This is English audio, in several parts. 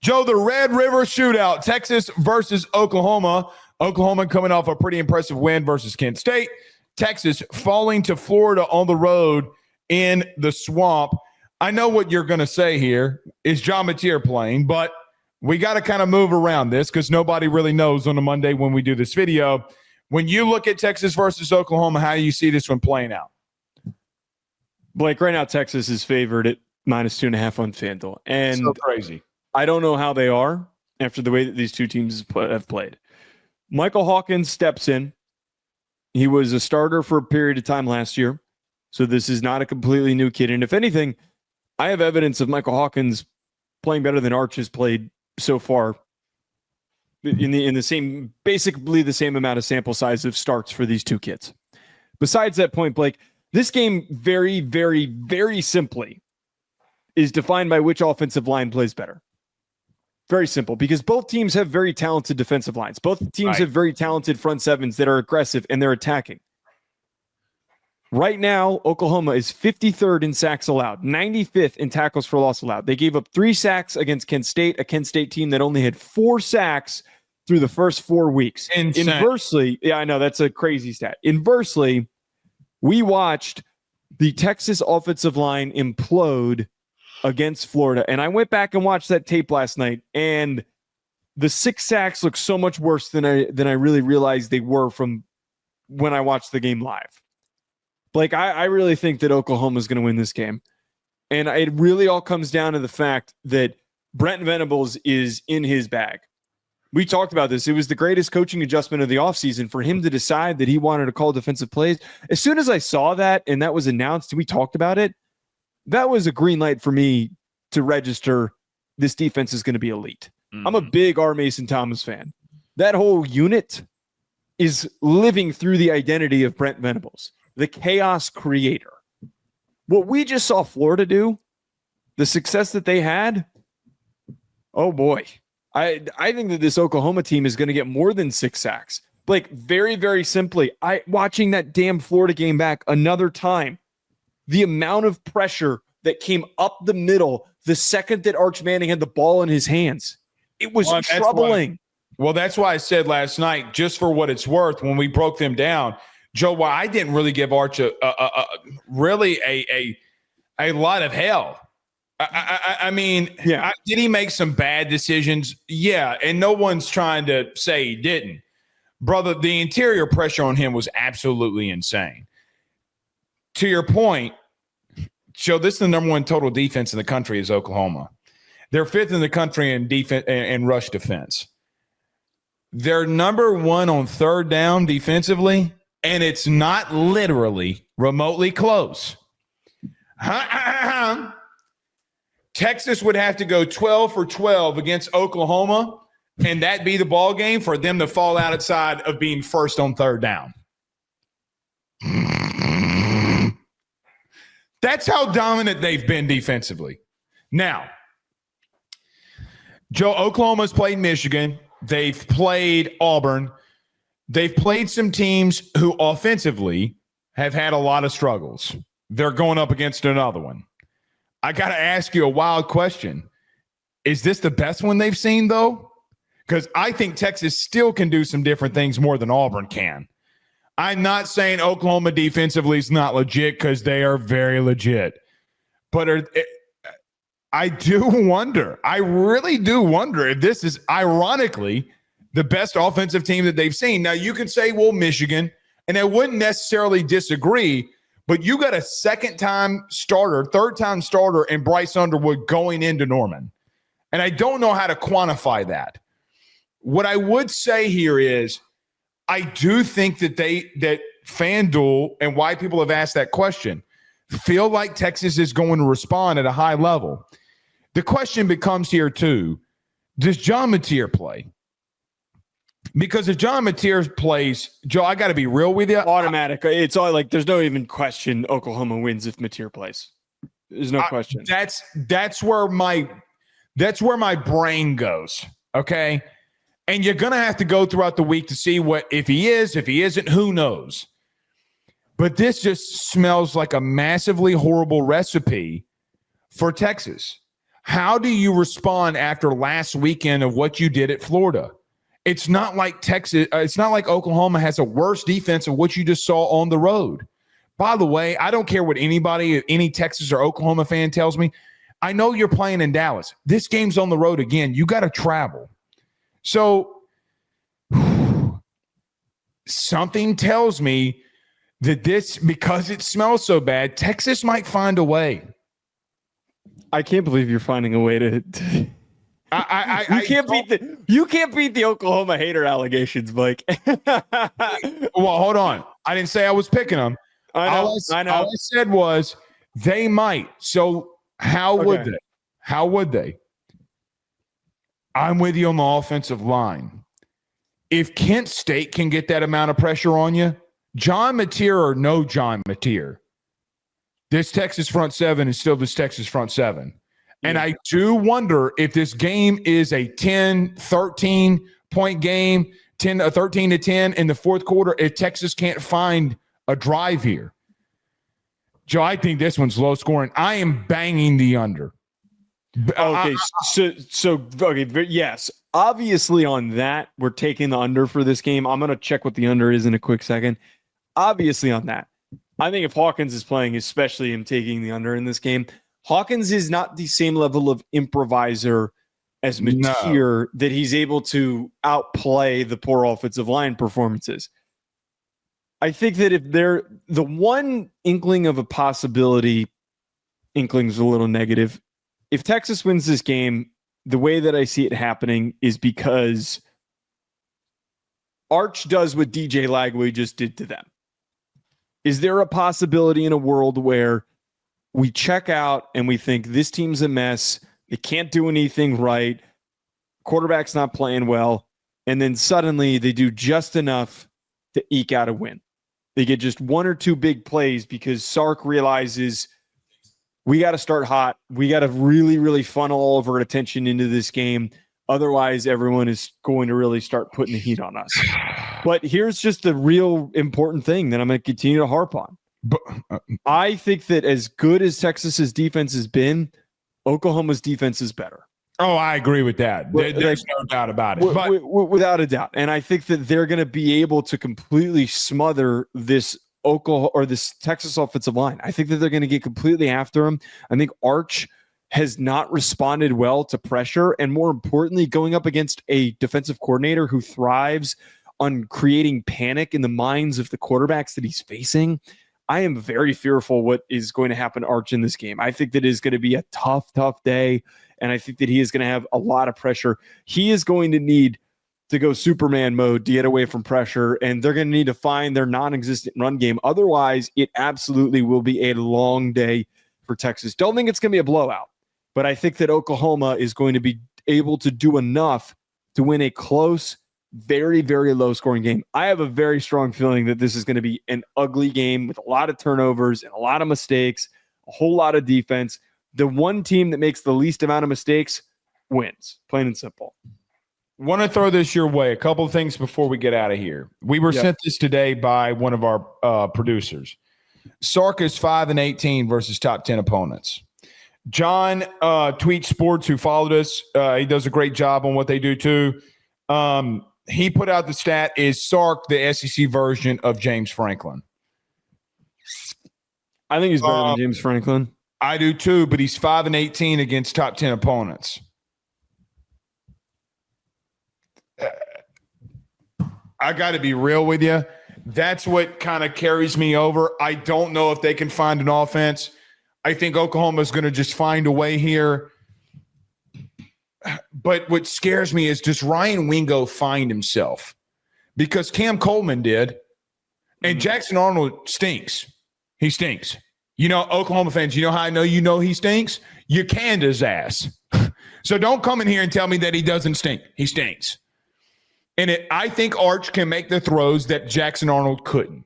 Joe, the Red River Shootout, Texas versus Oklahoma. Oklahoma coming off a pretty impressive win versus Kent State. Texas falling to Florida on the road in the swamp. I know what you're going to say here. Is John Mateer playing? But we got to kind of move around this because nobody really knows on a Monday when we do this video. When you look at Texas versus Oklahoma, how do you see this one playing out? Blake, right now Texas is favored at -2.5 on FanDuel. And so crazy. I don't know how they are after the way that these two teams have played. Michael Hawkins steps in. He was a starter for a period of time last year. So this is not a completely new kid. And if anything, I have evidence of Michael Hawkins playing better than Arch has played so far in the same, basically the same amount of sample size of starts for these two kids. Besides that point, Blake, this game very, very, very simply is defined by which offensive line plays better. Very simple, because both teams have very talented defensive lines. Both teams have very talented front sevens that are aggressive and they're attacking. Right now, Oklahoma is 53rd in sacks allowed, 95th in tackles for loss allowed. They gave up 3 sacks against Kent State, a Kent State team that only had 4 sacks through the first 4 weeks. Insane. Inversely, yeah, I know, that's a crazy stat. Inversely, we watched the Texas offensive line implode against Florida. And I went back and watched that tape last night, and the 6 sacks look so much worse than I really realized they were from when I watched the game live. Like, I really think that Oklahoma is going to win this game. And it really all comes down to the fact that Brent Venables is in his bag. We talked about this. It was the greatest coaching adjustment of the offseason for him to decide that he wanted to call defensive plays. As soon as I saw that and that was announced, we talked about it, that was a green light for me to register this defense is going to be elite. I'm a big R. Mason Thomas fan. That whole unit is living through the identity of Brent Venables, the chaos creator. What we just saw Florida do, the success that they had, oh boy. I think that this Oklahoma team is going to get more than 6 sacks. Like, very, very simply, watching that damn Florida game back another time, the amount of pressure that came up the middle the second that Arch Manning had the ball in his hands, it was troubling. That's why I said last night, just for what it's worth, when we broke them down, Joe, why I didn't really give Arch a lot of hell. I mean, yeah. Did he make some bad decisions? Yeah, and no one's trying to say he didn't. Brother, the interior pressure on him was absolutely insane. To your point, Joe, this is the number 1 total defense in the country is Oklahoma. They're 5th in the country in defense and rush defense. They're number 1 on third down defensively, and it's not literally remotely close. Texas would have to go 12 for 12 against Oklahoma, and that be the ball game for them to fall outside of being first on third down. That's how dominant they've been defensively. Now, Joe, Oklahoma's played Michigan. They've played Auburn. They've played some teams who offensively have had a lot of struggles. They're going up against another one. I got to ask you a wild question. Is this the best one they've seen, though? Because I think Texas still can do some different things more than Auburn can. I'm not saying Oklahoma defensively is not legit, because they are very legit. But I do wonder, I really do wonder if this is ironically the best offensive team that they've seen. Now, you can say, well, Michigan, and I wouldn't necessarily disagree, but you got a second-time starter, third-time starter in Bryce Underwood going into Norman. And I don't know how to quantify that. What I would say here is I do think that that FanDuel, and why people have asked that question, feel like Texas is going to respond at a high level. The question becomes here, too, does John Mateer play? Because if John Mateer plays, Joe, I got to be real with you. Automatic. It's all like, there's no even question Oklahoma wins if Mateer plays. There's no question. That's where my brain goes. Okay. And you're going to have to go throughout the week to see what, if he is, if he isn't, who knows? But this just smells like a massively horrible recipe for Texas. How do you respond after last weekend of what you did at Florida? It's not like Texas. It's not like Oklahoma has a worse defense of what you just saw on the road. By the way, I don't care what any Texas or Oklahoma fan tells me. I know you're playing in Dallas. This game's on the road again. You got to travel. So something tells me that because it smells so bad, Texas might find a way. I can't believe you're finding a way to you can't beat the Oklahoma hater allegations, Blake. Well, hold on. I didn't say I was picking them. I know. All I said was they might. So how would they? How would they? I'm with you on the offensive line. If Kent State can get that amount of pressure on you, John Mateer or no John Mateer, this Texas front seven is still this Texas front seven. And I do wonder if this game is a 10-13 point game, 13-10 in the fourth quarter, if Texas can't find a drive here. Joe, I think this one's low scoring. I am banging the under. Okay, yes. Obviously on that, we're taking the under for this game. I'm going to check what the under is in a quick second. Obviously on that, I think if Hawkins is playing, especially him taking the under in this game, Hawkins is not the same level of improviser as Mateer that he's able to outplay the poor offensive line performances. I think that if they're the one inkling of a possibility, inkling's a little negative. If Texas wins this game, the way that I see it happening is because Arch does what DJ Lagway just did to them. Is there a possibility in a world where we check out and we think this team's a mess, they can't do anything right, quarterback's not playing well, and then suddenly they do just enough to eke out a win? They get just one or two big plays because Sark realizes we got to start hot. We got to really, really funnel all of our attention into this game. Otherwise, everyone is going to really start putting the heat on us. But here's just the real important thing that I'm going to continue to harp on. I think that as good as Texas's defense has been, Oklahoma's defense is better. Oh, I agree with that. There's no doubt about it. Without a doubt. And I think that they're going to be able to completely smother this Oklahoma or this Texas offensive line. I think that they're going to get completely after him. I think Arch has not responded well to pressure, and more importantly, going up against a defensive coordinator who thrives on creating panic in the minds of the quarterbacks that he's facing. I am very fearful what is going to happen to Arch in this game. I think that it is going to be a tough day, and I think that he is going to have a lot of pressure. He is going to need to go Superman mode to get away from pressure, and they're going to need to find their non-existent run game. Otherwise, it absolutely will be a long day for Texas. Don't think it's going to be a blowout, but I think that Oklahoma is going to be able to do enough to win a close, very, very low-scoring game. I have a very strong feeling that this is going to be an ugly game with a lot of turnovers and a lot of mistakes, a whole lot of defense. The one team that makes the least amount of mistakes wins, plain and simple. Want to throw this your way. A couple of things before we get out of here. We were sent this today by one of our producers. Sark is 5-18 versus top 10 opponents. John Tweet Sports, who followed us, he does a great job on what they do too. He put out the stat is Sark the SEC version of James Franklin. I think he's better than James Franklin. I do too, but he's 5-18 against top 10 opponents. I got to be real with you. That's what kind of carries me over. I don't know if they can find an offense. I think Oklahoma is going to just find a way here. But what scares me is, does Ryan Wingo find himself? Because Cam Coleman did, and Jackson Arnold stinks. He stinks. You know, Oklahoma fans, you know how I know he stinks? You canned his ass. So don't come in here and tell me that he doesn't stink. He stinks. And I think Arch can make the throws that Jackson Arnold couldn't.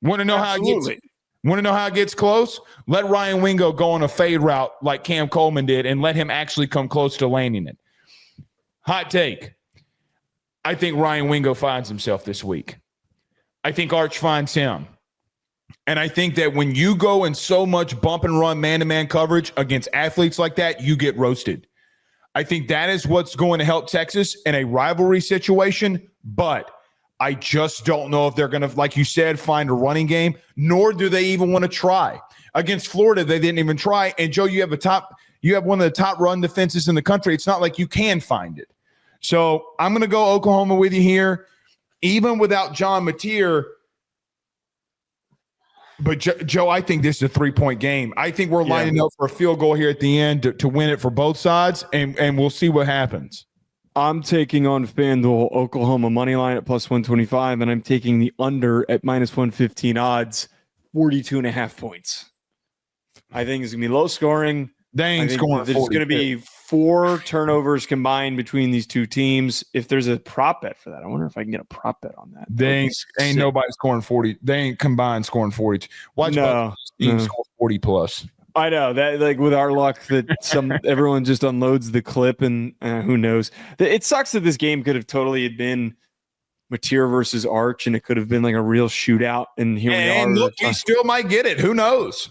Want to know how it gets close? Let Ryan Wingo go on a fade route like Cam Coleman did and let him actually come close to landing it. Hot take. I think Ryan Wingo finds himself this week. I think Arch finds him. And I think that when you go in so much bump and run man-to-man coverage against athletes like that, you get roasted. I think that is what's going to help Texas in a rivalry situation, but I just don't know if they're going to, like you said, find a running game, nor do they even want to try. Against Florida, they didn't even try. And Joe, you have one of the top run defenses in the country. It's not like you can find it. So I'm going to go Oklahoma with you here, even without John Mateer. But Joe, I think this is a 3-point game. I think we're lining up for a field goal here at the end to win it for both sides, and we'll see what happens. I'm taking on FanDuel Oklahoma money line at plus 125, and I'm taking the under at minus 115 odds, 42.5 points. I think it's going to be low scoring. They ain't scoring. There's going to be 4 turnovers combined between these two teams. If there's a prop bet for that, I wonder if I can get a prop bet on that. They ain't nobody scoring 40. They ain't combined scoring 40. Watch both teams score 40 plus. I know that, like, with our luck, that everyone just unloads the clip, and who knows. It sucks that this game could have totally been Mateer versus Arch, and it could have been like a real shootout. And here we are. Look, we still might get it. Who knows?